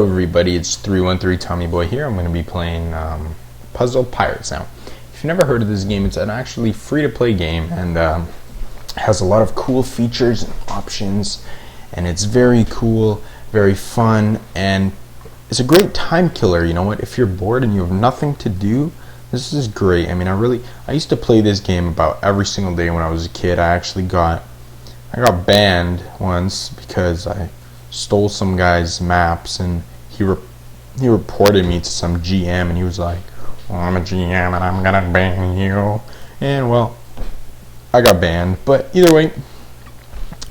everybody, it's 313 Tommy Boy here. I'm going to be playing Puzzle Pirates now. If you've never heard of this game, it's an actually free-to-play game, and has a lot of cool features and options, and it's very cool, very fun, and it's a great time killer. You know what? If you're bored and you have nothing to do, this is great. I mean, I used to play this game about every single day when I was a kid. I got banned once because I stole some guy's maps, and he reported me to some GM, and he was like, well, I'm a GM and I'm gonna ban you. And well, I got banned, but either way,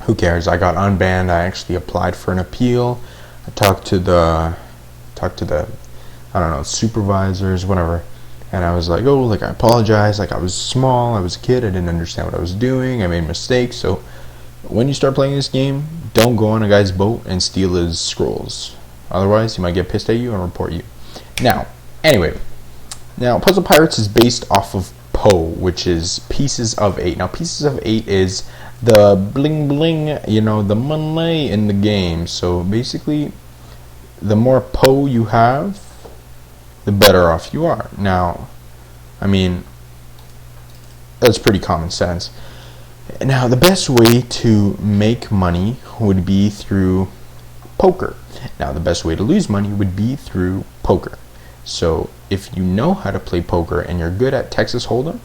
who cares? I got unbanned. I actually applied for an appeal. I talked to the I don't know, supervisors, whatever, and I was like, oh, like, I apologize, like, I was small, I was a kid, I didn't understand what I was doing, I made mistakes. So when you start playing this game, don't go on a guy's boat and steal his scrolls. Otherwise, he might get pissed at you and report you. Now, Puzzle Pirates is based off of Poe, which is Pieces of 8. Now, Pieces of 8 is the bling bling, you know, the money in the game. So basically, the more Poe you have, the better off you are. Now, I mean, that's pretty common sense. Now, the best way to make money would be through poker. Now, the best way to lose money would be through poker. So, if you know how to play poker and you're good at Texas Hold'em,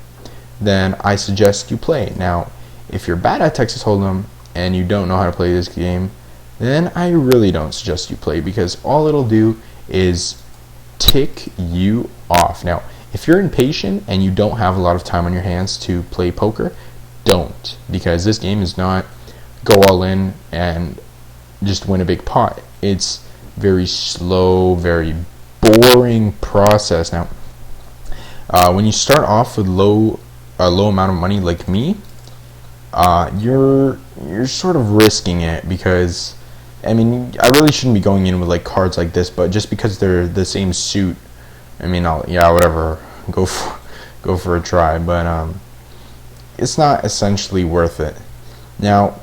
then I suggest you play. Now, if you're bad at Texas Hold'em and you don't know how to play this game, then I really don't suggest you play, because all it'll do is tick you off. Now, if you're impatient and you don't have a lot of time on your hands to play poker, don't, because this game is not go all in and just win a big pot. It's very slow, very boring process. Now, when you start off with a low amount of money like me, you're sort of risking it, because I mean, I really shouldn't be going in with like cards like this, but just because they're the same suit, I mean, whatever, go for a try, but it's not essentially worth it. Now,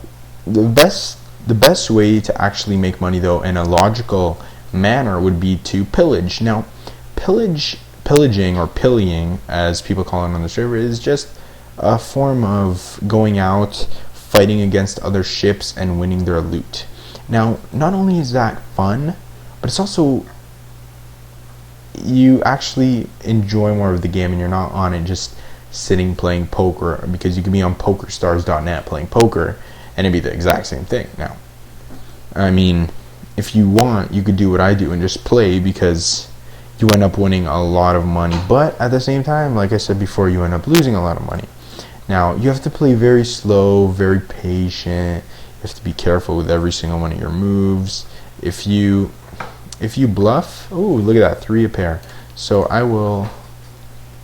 the best way to actually make money, though, in a logical manner would be to pillage. Now, pillaging or pillying, as people call it on the server, is just a form of going out, fighting against other ships, and winning their loot. Now, not only is that fun, but it's also, you actually enjoy more of the game, and you're not on it just sitting playing poker, because you can be on PokerStars.net playing poker and it'd be the exact same thing. Now, I mean, if you want, you could do what I do and just play, because you end up winning a lot of money, but at the same time, like I said before, you end up losing a lot of money. Now, you have to play very slow, very patient. You have to be careful with every single one of your moves. If you bluff, oh, look at that, 3 a pair. So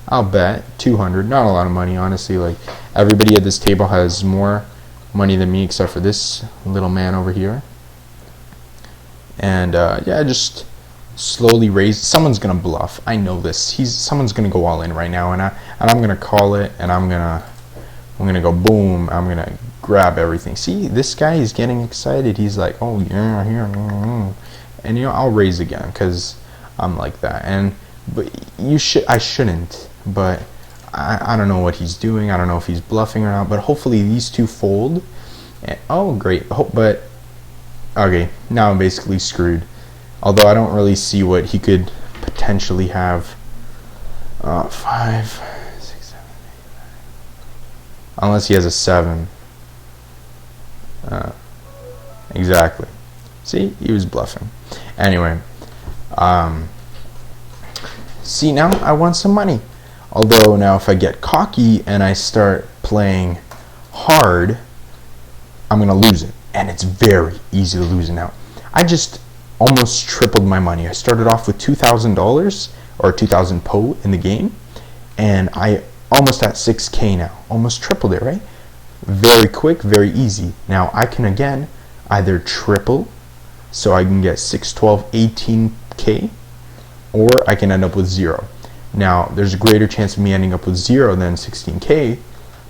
I'll bet 200, not a lot of money, honestly. Like, everybody at this table has more money than me, except for this little man over here. And just slowly raise. Someone's gonna bluff. I know this. Someone's gonna go all in right now, and I'm gonna call it, and I'm gonna go boom. I'm gonna grab everything. See, this guy is getting excited. He's like, oh yeah, here, and I'll raise again, because I'm like that. But I shouldn't. But I don't know what he's doing. I don't know if he's bluffing or not. But hopefully these two fold. And, oh, great. But okay, now I'm basically screwed. Although I don't really see what he could potentially have. 5, 6, 7, 8, 9. Unless he has a 7. Exactly. See, he was bluffing. Anyway, see, now I want some money. Although now if I get cocky and I start playing hard, I'm going to lose it. And it's very easy to lose it now. I just almost tripled my money. I started off with $2,000 or 2,000 Poe in the game, and I almost at 6K now. Almost tripled it, right? Very quick, very easy. Now I can again either triple, so I can get 6, 12, 18K, or I can end up with 0. Now, there's a greater chance of me ending up with 0 than 16K,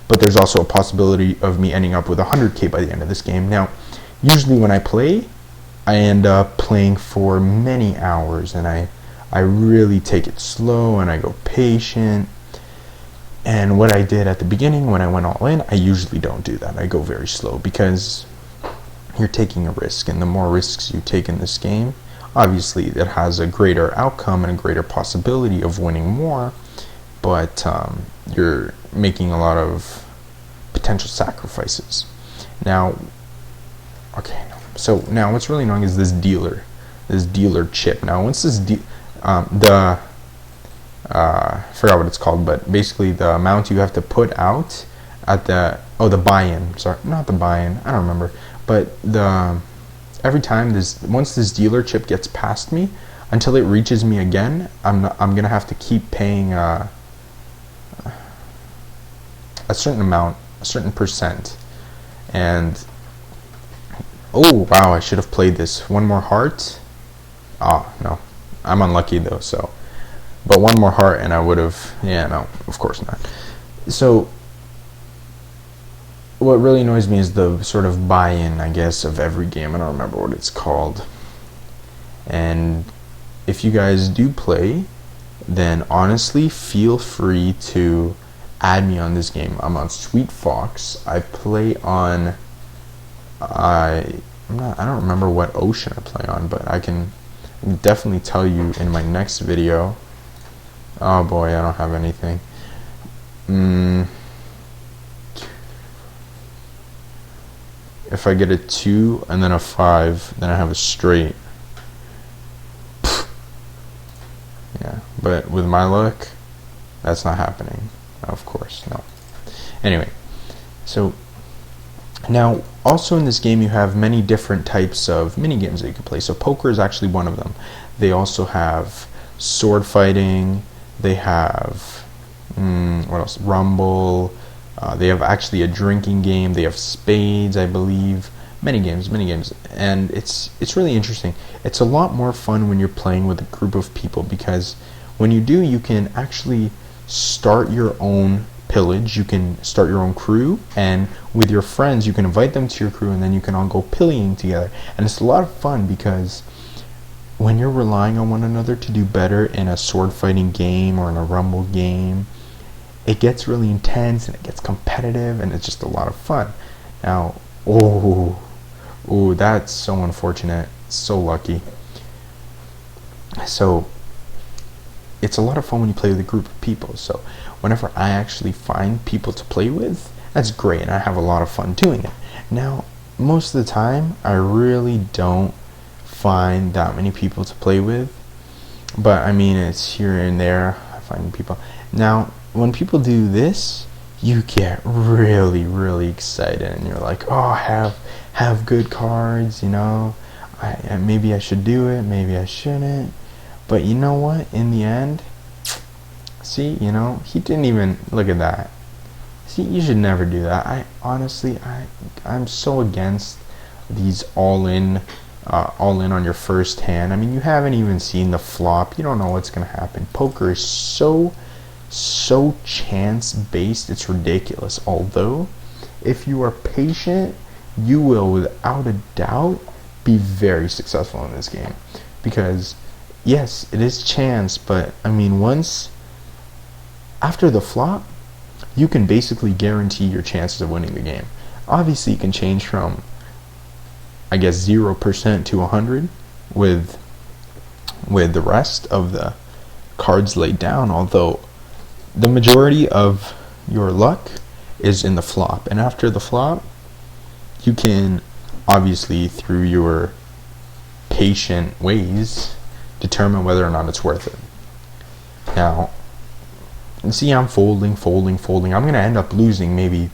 but there's also a possibility of me ending up with 100K by the end of this game. Now, usually when I play, I end up playing for many hours, and I really take it slow and I go patient. And what I did at the beginning when I went all in, I usually don't do that. I go very slow because you're taking a risk, and the more risks you take in this game, obviously it has a greater outcome and a greater possibility of winning more, but you're making a lot of potential sacrifices. Now, okay, so now what's really annoying is this dealer chip. Now once this I forgot what it's called, but basically the amount you have to put out at the buy-in. Sorry, not the buy-in. I don't remember. But every time once this dealer chip gets past me, until it reaches me again, I'm gonna have to keep paying a certain amount, a certain percent. And oh wow, I should have played this. One more heart. Oh no, I'm unlucky though. So. But one more heart and I would have, no, of course not. So what really annoys me is the sort of buy-in, I guess, of every game. I don't remember what it's called. And if you guys do play, then honestly feel free to add me on this game. I'm on SweetFox. I play on, I don't remember what ocean I play on, but I can definitely tell you in my next video. Oh boy, I don't have anything. If I get a 2 and then a 5, then I have a straight. Yeah, but with my luck, that's not happening. Of course, no. Anyway, so now also in this game you have many different types of mini games that you can play. So poker is actually one of them. They also have sword fighting. They have what else? Rumble. They have actually a drinking game. They have spades, I believe. Many games, and it's really interesting. It's a lot more fun when you're playing with a group of people, because when you do, you can actually start your own pillage. You can start your own crew, and with your friends, you can invite them to your crew, and then you can all go pillying together. And it's a lot of fun because when you're relying on one another to do better in a sword fighting game or in a rumble game, it gets really intense and it gets competitive, and it's just a lot of fun. Now, that's so unfortunate. So lucky. So it's a lot of fun when you play with a group of people. So whenever I actually find people to play with, that's great, and I have a lot of fun doing it. Now, most of the time, I really don't find that many people to play with, but I mean, it's here and there. I find people. Now, when people do this, you get really, really excited, and you're like, oh, I have good cards, you know. Maybe I should do it, maybe I shouldn't. But you know what? In the end, see, you know, he didn't even look at that. See, you should never do that. I'm so against these all in on your first hand. I mean, you haven't even seen the flop. You don't know what's gonna happen. Poker is so chance based, it's ridiculous. Although if you are patient, you will without a doubt be very successful in this game, because yes, it is chance, but I mean, once after the flop, you can basically guarantee your chances of winning the game. Obviously you can change from, I guess, 0% to 100 with the rest of the cards laid down, although the majority of your luck is in the flop. And after the flop, you can obviously, through your patient ways, determine whether or not it's worth it. Now, see, I'm folding. I'm going to end up losing maybe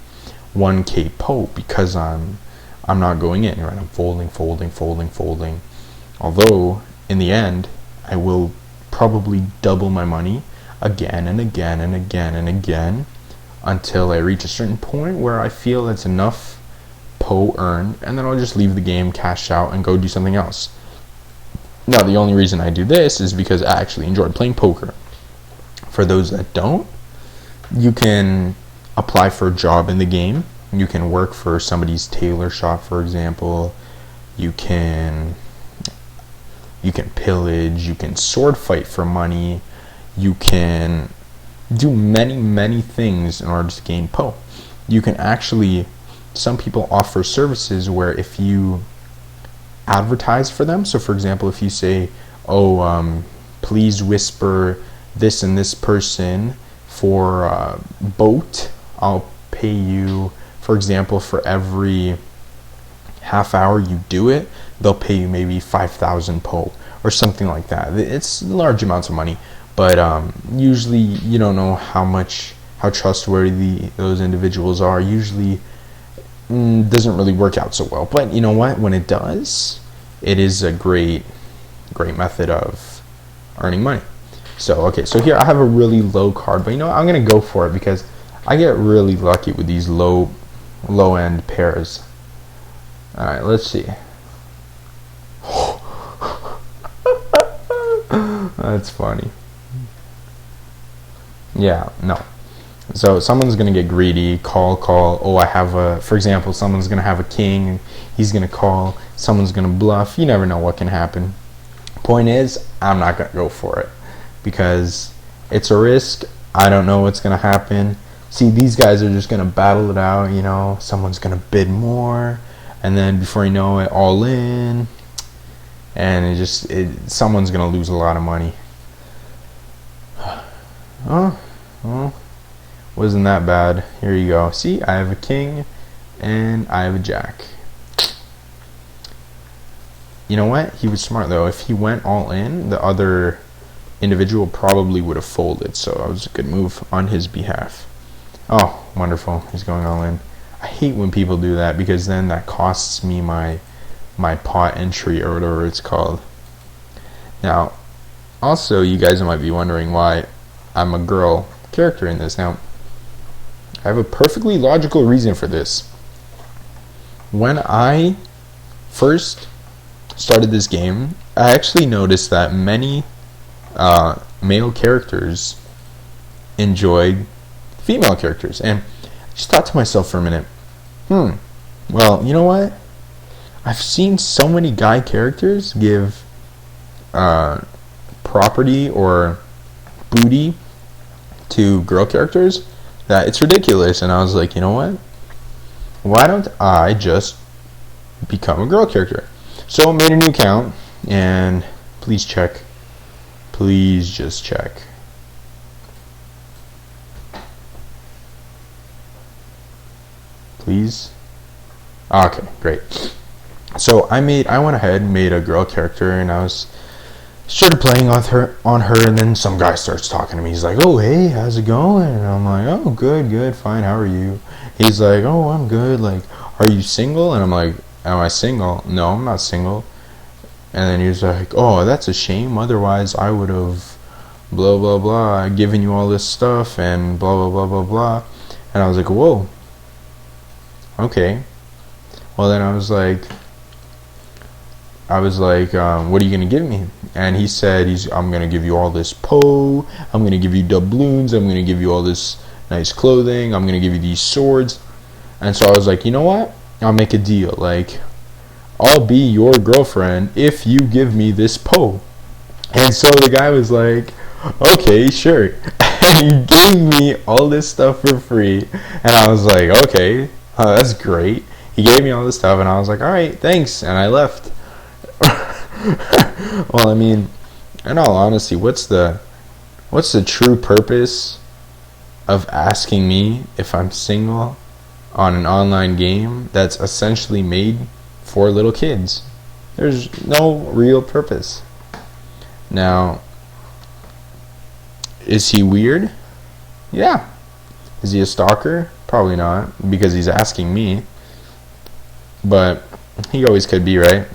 1k pot because I'm not going in, right? I'm folding. Although, in the end, I will probably double my money again and again and again and again until I reach a certain point where I feel it's enough pot earned, and then I'll just leave the game, cash out, and go do something else. Now, the only reason I do this is because I actually enjoy playing poker. For those that don't, you can apply for a job in the game. You can work for somebody's tailor shop, for example. You can you can pillage, you can sword fight for money, you can do many things in order to gain Po. You can actually, some people offer services where if you advertise for them, so for example, if you say, oh, please whisper this and this person for boat, I'll pay you, for example, for every half hour you do it, they'll pay you maybe 5,000 Po or something like that. It's large amounts of money, but usually you don't know how trustworthy those individuals are. Usually doesn't really work out so well, but you know what, when it does, it is a great method of earning money. So okay, so here I have a really low card, but you know what, I'm gonna go for it because I get really lucky with these low end pairs. Alright, let's see. That's funny. Yeah, no. So someone's gonna get greedy, call. Oh, I have a, for example, someone's gonna have a king, he's gonna call, someone's gonna bluff. You never know what can happen. Point is, I'm not gonna go for it because it's a risk. I don't know what's gonna happen. See, these guys are just gonna battle it out, you know, someone's gonna bid more, and then before you know it, all in, and someone's gonna lose a lot of money. Oh, well, wasn't that bad. Here you go. See, I have a king and I have a jack. You know what? He was smart though. If he went all in, the other individual probably would have folded, so that was a good move on his behalf. Oh, wonderful. He's going all in. I hate when people do that because then that costs me my pot entry or whatever it's called. Now, also, you guys might be wondering why I'm a girl character in this. Now, I have a perfectly logical reason for this. When I first started this game, I actually noticed that many male characters enjoyed female characters, and I just thought to myself for a minute, well, you know what? I've seen so many guy characters give property or booty to girl characters that it's ridiculous. And I was like, you know what? Why don't I just become a girl character? So I made a new account, and please check. Please just check. Please. Okay, great. So I went ahead and made a girl character, and I started playing on her, and then some guy starts talking to me. He's like, oh, hey, how's it going? And I'm like, oh, good, fine, how are you? He's like, oh, I'm good, like, are you single? And I'm like, am I single? No, I'm not single. And then he was like, oh, that's a shame, otherwise I would have blah, blah, blah, given you all this stuff, and blah, blah, blah, blah, blah. And I was like, whoa, okay. Well, then I was like, what are you going to give me? And he said, I'm going to give you all this Po, I'm going to give you doubloons, I'm going to give you all this nice clothing, I'm going to give you these swords. And so I was like, you know what? I'll make a deal. Like, I'll be your girlfriend if you give me this Po. And so the guy was like, okay, sure. And he gave me all this stuff for free. And I was like, okay, that's great. He gave me all this stuff, and I was like, all right, thanks. And I left. Well, I mean, in all honesty, what's the true purpose of asking me if I'm single on an online game that's essentially made for little kids? There's no real purpose. Now, is he weird? Yeah. Is he a stalker? Probably not, because he's asking me. But he always could be, right?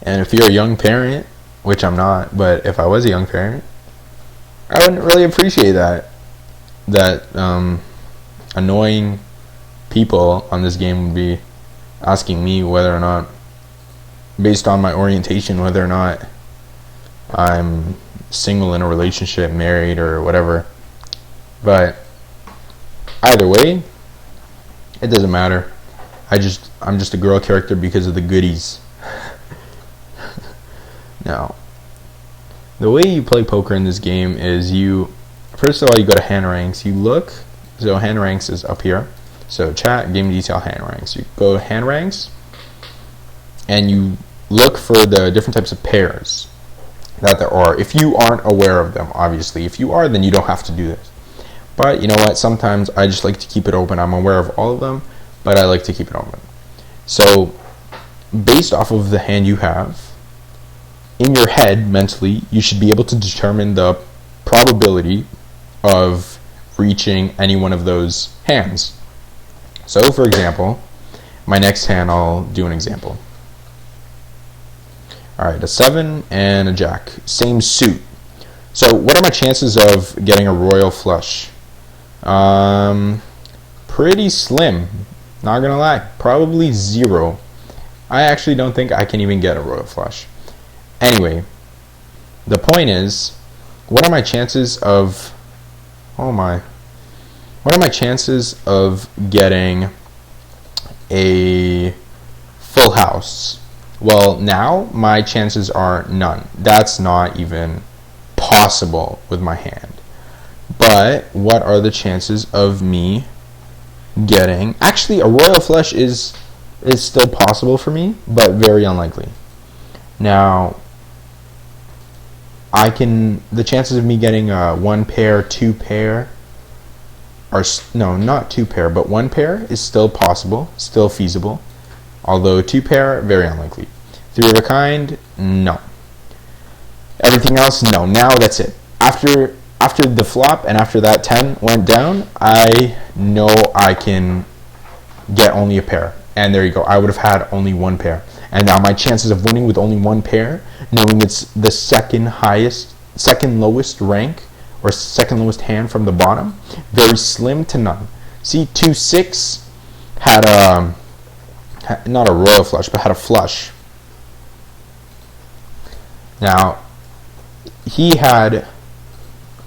And if you're a young parent, which I'm not, but if I was a young parent, I wouldn't really appreciate that annoying people on this game would be asking me whether or not, based on my orientation, whether or not I'm single, in a relationship, married, or whatever. But either way, it doesn't matter. I'm just a girl character because of the goodies. Now, the way you play poker in this game is first of all, you go to hand ranks. You look, so hand ranks is up here. So chat, game detail, hand ranks. You go to hand ranks, and you look for the different types of pairs that there are. If you aren't aware of them, obviously. If you are, then you don't have to do this. But you know what? Sometimes I just like to keep it open. I'm aware of all of them, but I like to keep it open. So, based off of the hand you have, in your head, mentally, you should be able to determine the probability of reaching any one of those hands. So, for example, my next hand, I'll do an example. Alright, a 7 and a jack. Same suit. So, what are my chances of getting a royal flush? Pretty slim. Not gonna lie. Probably 0. I actually don't think I can even get a royal flush. Anyway, the point is, what are my chances of... Oh my. What are my chances of getting a full house? Well, now my chances are none. That's not even possible with my hand. But what are the chances of me getting... Actually, a royal flush is still possible for me, but very unlikely. Now, the chances of me getting a 1 pair, 2 pair, no, not 2 pair, but 1 pair is still possible, still feasible. Although 2 pair, very unlikely. 3 of a kind, no. Everything else, no. Now that's it. After the flop and after that 10 went down, I know I can get only a pair. And there you go. I would have had only 1 pair. And now my chances of winning with only 1 pair, knowing it's the second lowest rank, or second lowest hand from the bottom, very slim to none. See, 2-6 had not a royal flush, but had a flush. Now, he had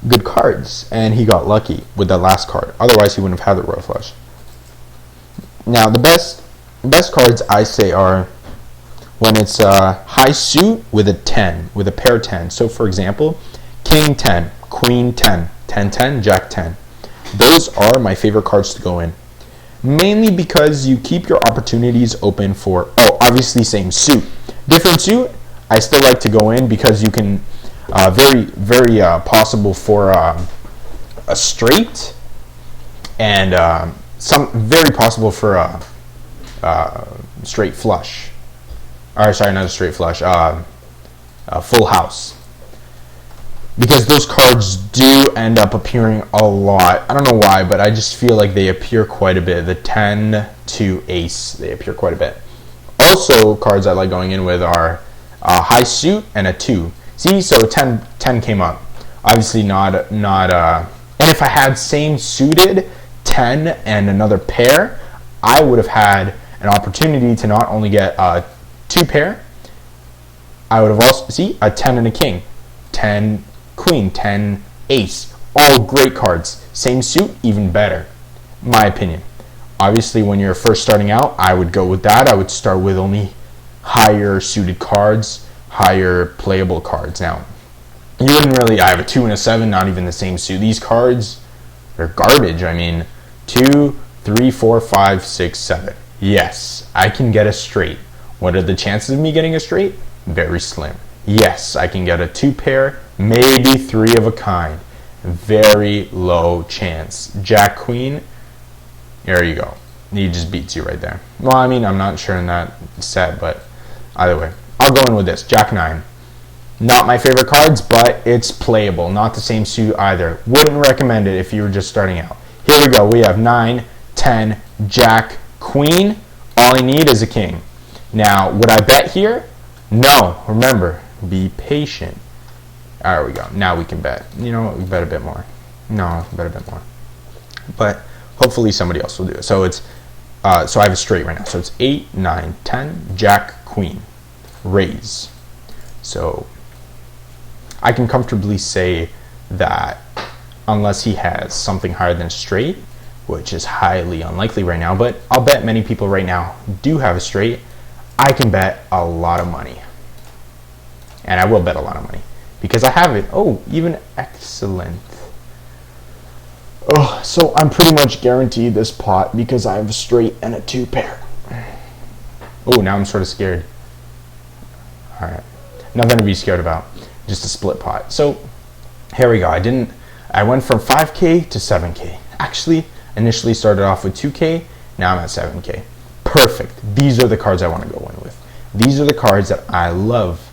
good cards, and he got lucky with that last card. Otherwise, he wouldn't have had the royal flush. Now, the best cards I say are when it's a high suit with a 10, with a pair 10. So, for example, King 10, Queen 10, 10-10, Jack 10. Those are my favorite cards to go in. Mainly because you keep your opportunities open for, obviously same suit. Different suit, I still like to go in because you can, very possible for a straight, and very possible for a straight flush. Or sorry, not a straight flush, a full house. Because those cards do end up appearing a lot. I don't know why, but I just feel like they appear quite a bit. The 10 to ace, they appear quite a bit. Also, cards I like going in with are a high suit and a 2. See, so 10 came up. Obviously not. And if I had same suited 10 and another pair, I would have had an opportunity to not only get a 2 pair, I would have also, see, a 10 and a king. 10 queen, 10 ace. All great cards. Same suit, even better. My opinion. Obviously, when you're first starting out, I would go with that. I would start with only higher suited cards, higher playable cards. Now, you wouldn't really, I have a 2 and a 7, not even the same suit. These cards, they're garbage. I mean, 2, 3, 4, 5, 6, 7. Yes, I can get a straight. What are the chances of me getting a straight? Very slim. Yes, I can get a 2 pair, maybe 3 of a kind. Very low chance. Jack Queen, there you go. He just beats you right there. Well, I mean, I'm not sure in that set, but either way. I'll go in with this. Jack 9. Not my favorite cards, but it's playable. Not the same suit either. Wouldn't recommend it if you were just starting out. Here we go. We have 9, 10, Jack, Queen. All I need is a king. Now, would I bet here? No. Remember, be patient. There we go. Now we can bet. You know what? We bet a bit more. No, bet a bit more. But hopefully somebody else will do it. So it's so I have a straight right now. So it's 8, 9, 10, Jack, Queen. Raise. So I can comfortably say that unless he has something higher than straight, which is highly unlikely right now, but I'll bet many people right now do have a straight, I can bet a lot of money. And I will bet a lot of money because I have it. Oh, even excellent. Oh, so I'm pretty much guaranteed this pot because I have a straight and a 2 pair. Oh, now I'm sort of scared. Alright. Nothing to be scared about. Just a split pot. So, here we go. I went from 5K to 7K. Actually, initially started off with 2K. Now I'm at 7K. Perfect. These are the cards I want to go in with. These are the cards that I love.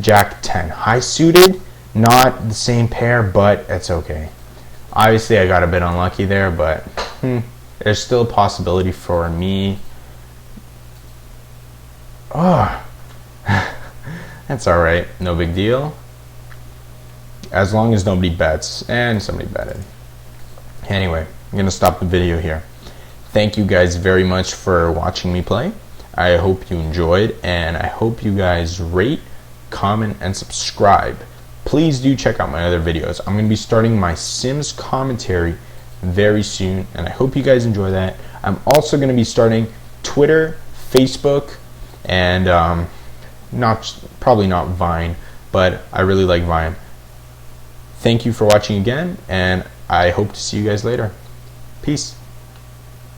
Jack 10. High suited. Not the same pair, but it's okay. Obviously, I got a bit unlucky there, but there's still a possibility for me. Oh, that's all right. No big deal. As long as nobody bets, and somebody betted. Anyway, I'm going to stop the video here. Thank you guys very much for watching me play. I hope you enjoyed, and I hope you guys rate, comment, and subscribe. Please do check out my other videos. I'm going to be starting my Sims commentary very soon, and I hope you guys enjoy that. I'm also going to be starting Twitter, Facebook, and probably not Vine, but I really like Vine. Thank you for watching again, and I hope to see you guys later. Peace.